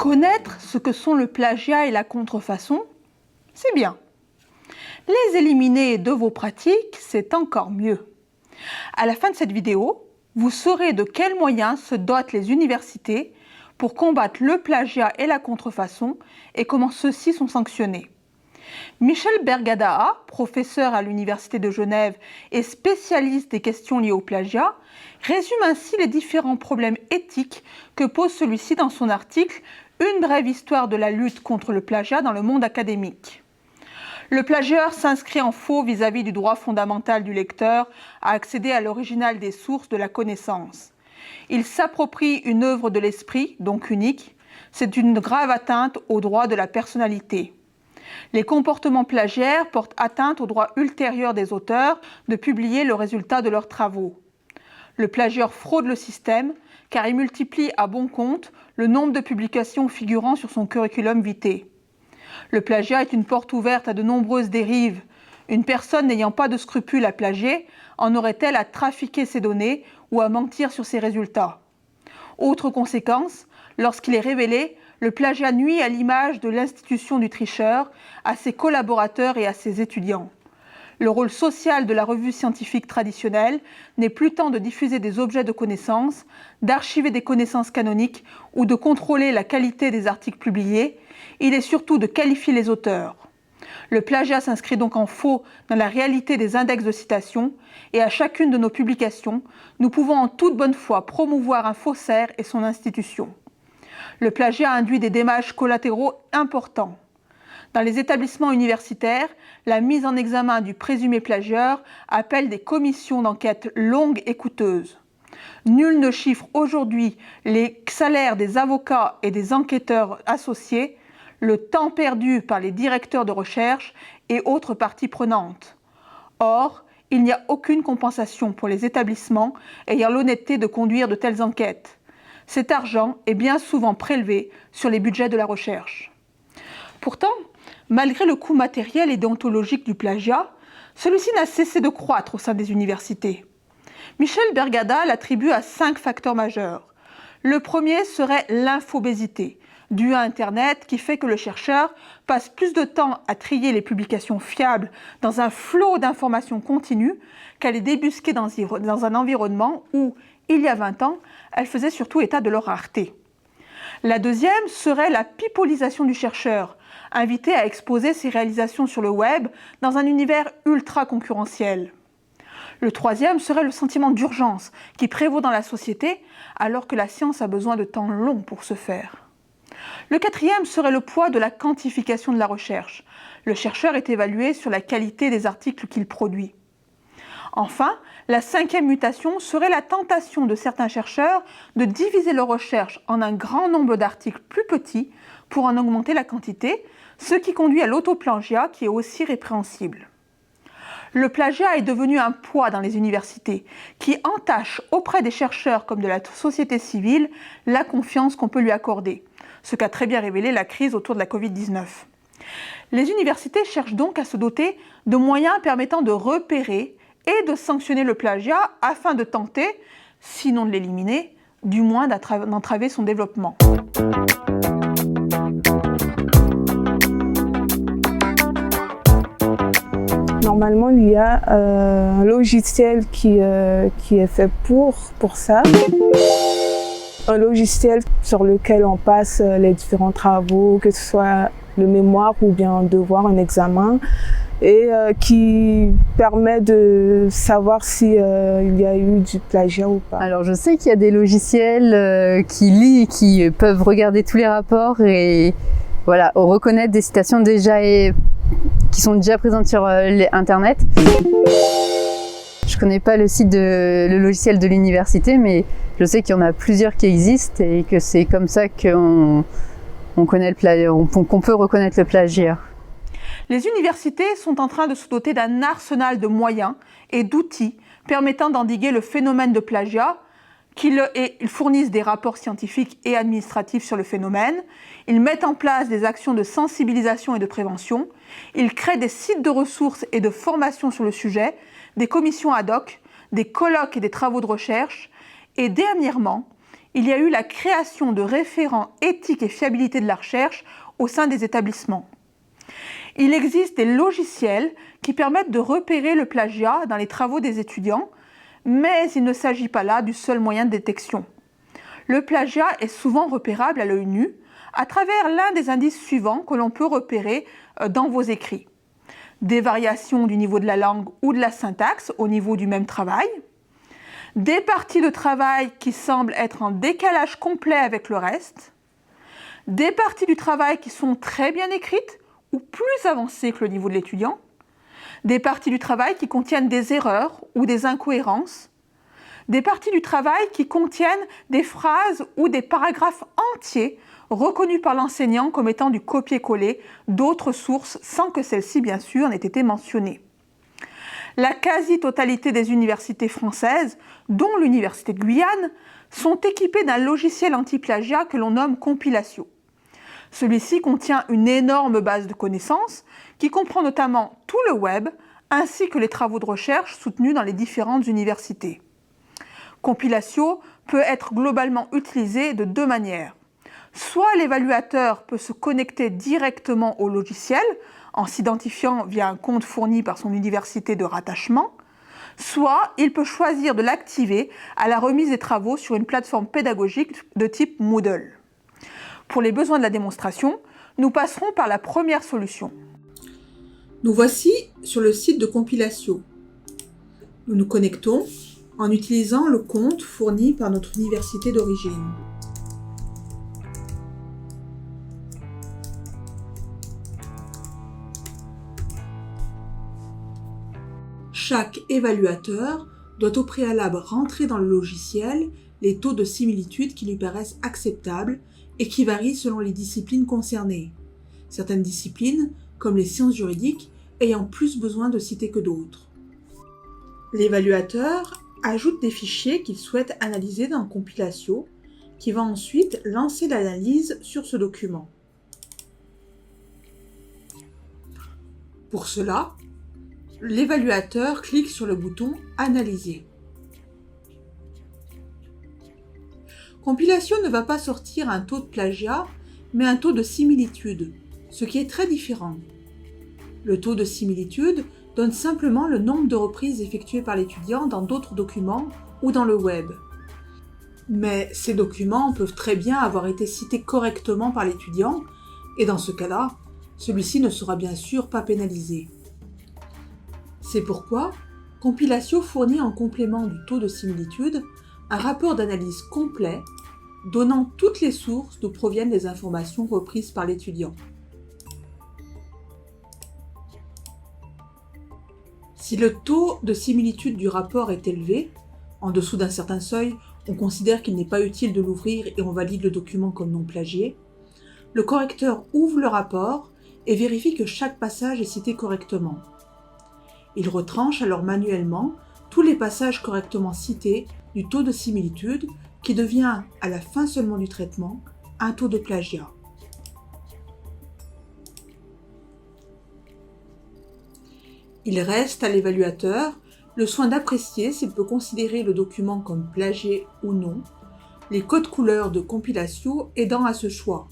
Connaître ce que sont le plagiat et la contrefaçon, c'est bien. Les éliminer de vos pratiques, c'est encore mieux. À la fin de cette vidéo, vous saurez de quels moyens se dotent les universités pour combattre le plagiat et la contrefaçon et comment ceux-ci sont sanctionnés. Michel Bergadaa, professeur à l'Université de Genève et spécialiste des questions liées au plagiat, résume ainsi les différents problèmes éthiques que pose celui-ci dans son article « Une brève histoire de la lutte contre le plagiat dans le monde académique ». Le plagieur s'inscrit en faux vis-à-vis du droit fondamental du lecteur à accéder à l'original des sources de la connaissance. Il s'approprie une œuvre de l'esprit, donc unique. C'est une grave atteinte au droit de la personnalité. Les comportements plagiaires portent atteinte au droit ultérieur des auteurs de publier le résultat de leurs travaux. Le plagieur fraude le système car il multiplie à bon compte le nombre de publications figurant sur son curriculum vitae. Le plagiat est une porte ouverte à de nombreuses dérives. Une personne n'ayant pas de scrupules à plagier en aurait-elle à trafiquer ses données ou à mentir sur ses résultats? Autre conséquence, lorsqu'il est révélé, le plagiat nuit à l'image de l'institution du tricheur, à ses collaborateurs et à ses étudiants. Le rôle social de la revue scientifique traditionnelle n'est plus tant de diffuser des objets de connaissance, d'archiver des connaissances canoniques ou de contrôler la qualité des articles publiés, il est surtout de qualifier les auteurs. Le plagiat s'inscrit donc en faux dans la réalité des index de citation et à chacune de nos publications, nous pouvons en toute bonne foi promouvoir un faussaire et son institution. Le plagiat induit des dommages collatéraux importants. Dans les établissements universitaires, la mise en examen du présumé plagieur appelle des commissions d'enquête longues et coûteuses. Nul ne chiffre aujourd'hui les salaires des avocats et des enquêteurs associés, le temps perdu par les directeurs de recherche et autres parties prenantes. Or, il n'y a aucune compensation pour les établissements ayant l'honnêteté de conduire de telles enquêtes. Cet argent est bien souvent prélevé sur les budgets de la recherche. Pourtant, malgré le coût matériel et déontologique du plagiat, celui-ci n'a cessé de croître au sein des universités. Michel Bergadaa l'attribue à 5 facteurs majeurs. Le premier serait l'infobésité, due à Internet, qui fait que le chercheur passe plus de temps à trier les publications fiables dans un flot d'informations continues qu'à les débusquer dans un environnement où, il y a 20 ans, elles faisaient surtout état de leur rareté. La deuxième serait la pipolisation du chercheur, invité à exposer ses réalisations sur le web dans un univers ultra concurrentiel. Le troisième serait le sentiment d'urgence qui prévaut dans la société alors que la science a besoin de temps long pour se faire. Le quatrième serait le poids de la quantification de la recherche. Le chercheur est évalué sur la qualité des articles qu'il produit. Enfin, la cinquième mutation serait la tentation de certains chercheurs de diviser leur recherche en un grand nombre d'articles plus petits pour en augmenter la quantité, ce qui conduit à l'autoplagiat qui est aussi répréhensible. Le plagiat est devenu un poids dans les universités qui entache auprès des chercheurs comme de la société civile la confiance qu'on peut lui accorder, ce qu'a très bien révélé la crise autour de la Covid-19. Les universités cherchent donc à se doter de moyens permettant de repérer et de sanctionner le plagiat afin de tenter, sinon de l'éliminer, du moins d'entraver son développement. Normalement, il y a un logiciel qui est fait pour ça. Un logiciel sur lequel on passe les différents travaux, que ce soit le mémoire ou bien un devoir, un examen, et qui permet de savoir s'il y a eu du plagiat ou pas. Alors je sais qu'il y a des logiciels qui peuvent regarder tous les rapports et voilà, reconnaître des citations qui sont déjà présentes sur Internet. Je connais pas le logiciel de l'université, mais je sais qu'il y en a plusieurs qui existent et que c'est comme ça qu'on peut reconnaître le plagiat. Les universités sont en train de se doter d'un arsenal de moyens et d'outils permettant d'endiguer le phénomène de plagiat. Ils fournissent des rapports scientifiques et administratifs sur le phénomène, ils mettent en place des actions de sensibilisation et de prévention, ils créent des sites de ressources et de formation sur le sujet, des commissions ad hoc, des colloques et des travaux de recherche, et dernièrement, il y a eu la création de référents éthique et fiabilité de la recherche au sein des établissements. Il existe des logiciels qui permettent de repérer le plagiat dans les travaux des étudiants, mais il ne s'agit pas là du seul moyen de détection. Le plagiat est souvent repérable à l'œil nu à travers l'un des indices suivants que l'on peut repérer dans vos écrits. Des variations du niveau de la langue ou de la syntaxe au niveau du même travail, des parties de travail qui semblent être en décalage complet avec le reste, des parties du travail qui sont très bien écrites ou plus avancées que le niveau de l'étudiant, des parties du travail qui contiennent des erreurs ou des incohérences, des parties du travail qui contiennent des phrases ou des paragraphes entiers reconnus par l'enseignant comme étant du copier-coller d'autres sources sans que celles-ci, bien sûr, n'aient été mentionnées. La quasi-totalité des universités françaises, dont l'Université de Guyane, sont équipées d'un logiciel anti-plagiat que l'on nomme Compilatio. Celui-ci contient une énorme base de connaissances qui comprend notamment tout le web ainsi que les travaux de recherche soutenus dans les différentes universités. Compilatio peut être globalement utilisé de deux manières. Soit l'évaluateur peut se connecter directement au logiciel en s'identifiant via un compte fourni par son université de rattachement, soit il peut choisir de l'activer à la remise des travaux sur une plateforme pédagogique de type Moodle. Pour les besoins de la démonstration, nous passerons par la première solution. Nous voici sur le site de Compilatio. Nous nous connectons en utilisant le compte fourni par notre université d'origine. Chaque évaluateur doit au préalable rentrer dans le logiciel les taux de similitude qui lui paraissent acceptables et qui varient selon les disciplines concernées. Certaines disciplines, comme les sciences juridiques, ayant plus besoin de citer que d'autres. L'évaluateur ajoute des fichiers qu'il souhaite analyser dans Compilatio, qui va ensuite lancer l'analyse sur ce document. Pour cela, l'évaluateur clique sur le bouton « Analyser ». Compilatio ne va pas sortir un taux de plagiat, mais un taux de similitude, ce qui est très différent. Le taux de similitude donne simplement le nombre de reprises effectuées par l'étudiant dans d'autres documents ou dans le web. Mais ces documents peuvent très bien avoir été cités correctement par l'étudiant, et dans ce cas-là, celui-ci ne sera bien sûr pas pénalisé. C'est pourquoi Compilatio fournit en complément du taux de similitude un rapport d'analyse complet donnant toutes les sources d'où proviennent les informations reprises par l'étudiant. Si le taux de similitude du rapport est élevé, en dessous d'un certain seuil, on considère qu'il n'est pas utile de l'ouvrir et on valide le document comme non plagié, le correcteur ouvre le rapport et vérifie que chaque passage est cité correctement. Il retranche alors manuellement tous les passages correctement cités du taux de similitude qui devient, à la fin seulement du traitement, un taux de plagiat. Il reste à l'évaluateur le soin d'apprécier s'il peut considérer le document comme plagié ou non, les codes couleurs de Compilatio aidant à ce choix.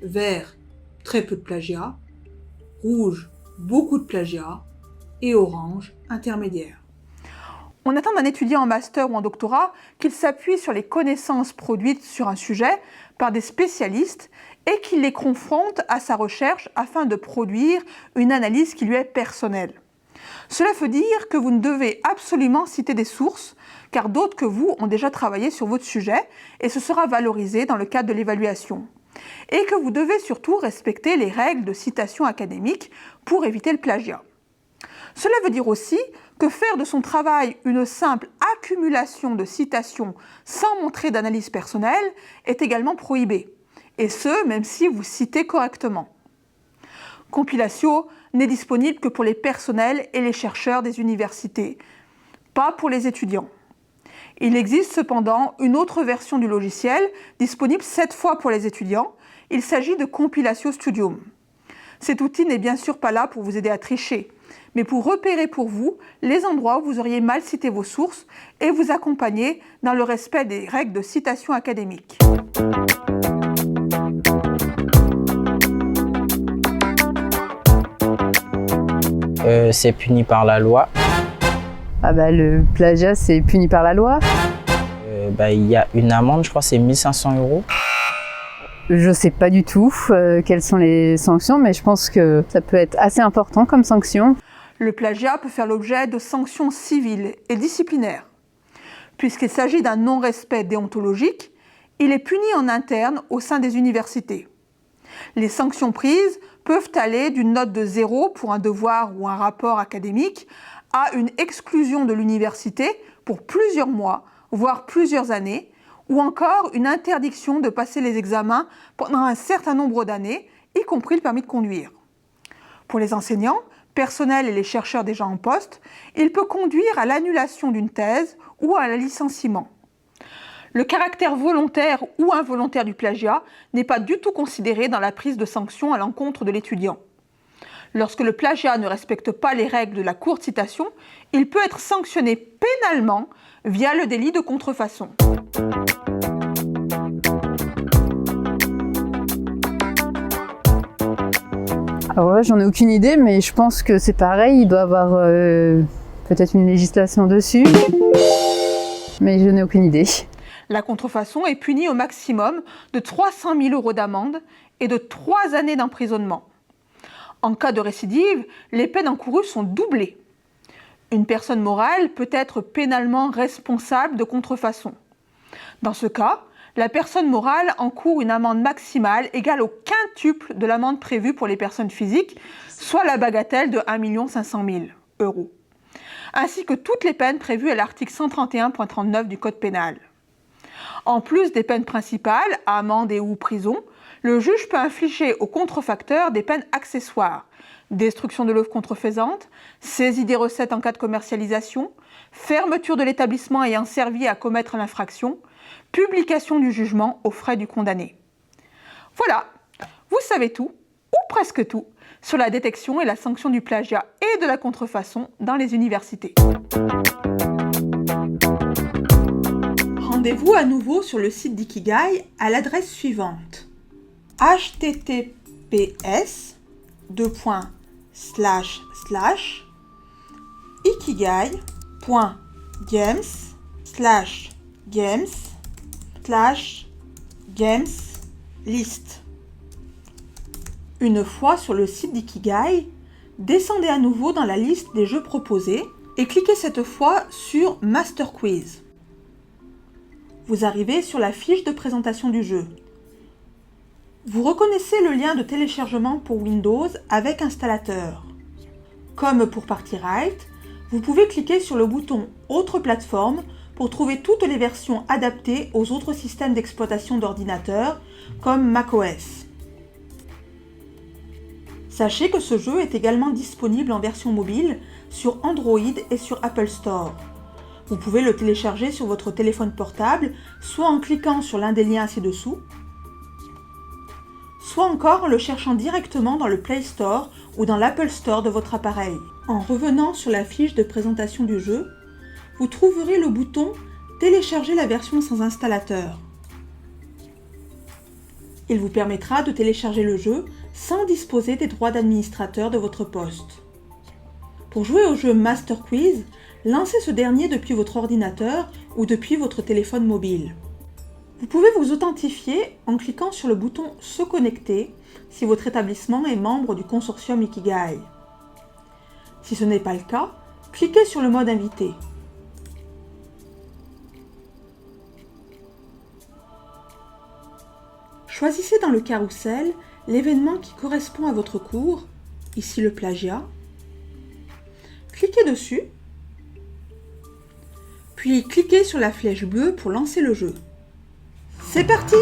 Vert, très peu de plagiat, rouge, beaucoup de plagiat, et orange, intermédiaire. On attend d'un étudiant en master ou en doctorat qu'il s'appuie sur les connaissances produites sur un sujet par des spécialistes et qu'il les confronte à sa recherche afin de produire une analyse qui lui est personnelle. Cela veut dire que vous ne devez absolument citer des sources, car d'autres que vous ont déjà travaillé sur votre sujet et ce sera valorisé dans le cadre de l'évaluation. Et que vous devez surtout respecter les règles de citation académique pour éviter le plagiat. Cela veut dire aussi que faire de son travail une simple accumulation de citations sans montrer d'analyse personnelle est également prohibé, et ce, même si vous citez correctement. Compilatio n'est disponible que pour les personnels et les chercheurs des universités, pas pour les étudiants. Il existe cependant une autre version du logiciel, disponible cette fois pour les étudiants. Il s'agit de Compilatio Studium. Cet outil n'est bien sûr pas là pour vous aider à tricher, mais pour repérer pour vous les endroits où vous auriez mal cité vos sources et vous accompagner dans le respect des règles de citation académique. C'est puni par la loi. Ah bah le plagiat c'est puni par la loi. Il y a une amende, je crois c'est 1 500 €. Je sais pas du tout quelles sont les sanctions, mais je pense que ça peut être assez important comme sanction. Le plagiat peut faire l'objet de sanctions civiles et disciplinaires. Puisqu'il s'agit d'un non-respect déontologique, il est puni en interne au sein des universités. Les sanctions prises peuvent aller d'une note de 0 pour un devoir ou un rapport académique à une exclusion de l'université pour plusieurs mois, voire plusieurs années, ou encore une interdiction de passer les examens pendant un certain nombre d'années, y compris le permis de conduire. Pour les enseignants, personnels et les chercheurs déjà en poste, il peut conduire à l'annulation d'une thèse ou à un licenciement. Le caractère volontaire ou involontaire du plagiat n'est pas du tout considéré dans la prise de sanction à l'encontre de l'étudiant. Lorsque le plagiat ne respecte pas les règles de la courte citation, il peut être sanctionné pénalement via le délit de contrefaçon. Alors là, j'en ai aucune idée, mais je pense que c'est pareil, il doit y avoir peut-être une législation dessus, mais je n'ai aucune idée. La contrefaçon est punie au maximum de 300 000 € d'amende et de 3 années d'emprisonnement. En cas de récidive, les peines encourues sont doublées. Une personne morale peut être pénalement responsable de contrefaçon. Dans ce cas, la personne morale encourt une amende maximale égale au quintuple de l'amende prévue pour les personnes physiques, soit la bagatelle de 1 500 000 €, ainsi que toutes les peines prévues à l'article 131.39 du Code pénal. En plus des peines principales, amende et ou prison, le juge peut infliger au contrefacteur des peines accessoires, destruction de l'œuvre contrefaisante, saisie des recettes en cas de commercialisation, fermeture de l'établissement ayant servi à commettre l'infraction, publication du jugement aux frais du condamné. Voilà, vous savez tout, ou presque tout, sur la détection et la sanction du plagiat et de la contrefaçon dans les universités. Rendez-vous à nouveau sur le site d'Ikigai à l'adresse suivante: ikigai.games/games/games-list. Une fois sur le site d'Ikigai, descendez à nouveau dans la liste des jeux proposés et cliquez cette fois sur Master Quiz. Vous arrivez sur la fiche de présentation du jeu. Vous reconnaissez le lien de téléchargement pour Windows avec installateur. Comme pour Party Right, vous pouvez cliquer sur le bouton Autres plateformes pour trouver toutes les versions adaptées aux autres systèmes d'exploitation d'ordinateur comme macOS. Sachez que ce jeu est également disponible en version mobile sur Android et sur Apple Store. Vous pouvez le télécharger sur votre téléphone portable, soit en cliquant sur l'un des liens ci-dessous, soit encore en le cherchant directement dans le Play Store ou dans l'Apple Store de votre appareil. En revenant sur la fiche de présentation du jeu, vous trouverez le bouton « Télécharger la version sans installateur ». Il vous permettra de télécharger le jeu sans disposer des droits d'administrateur de votre poste. Pour jouer au jeu Master Quiz, lancez ce dernier depuis votre ordinateur ou depuis votre téléphone mobile. Vous pouvez vous authentifier en cliquant sur le bouton « Se connecter » si votre établissement est membre du consortium Ikigai. Si ce n'est pas le cas, cliquez sur le mode « Invité ». Choisissez dans le carrousel l'événement qui correspond à votre cours, ici le plagiat. Cliquez dessus, puis cliquez sur la flèche bleue pour lancer le jeu. C'est parti!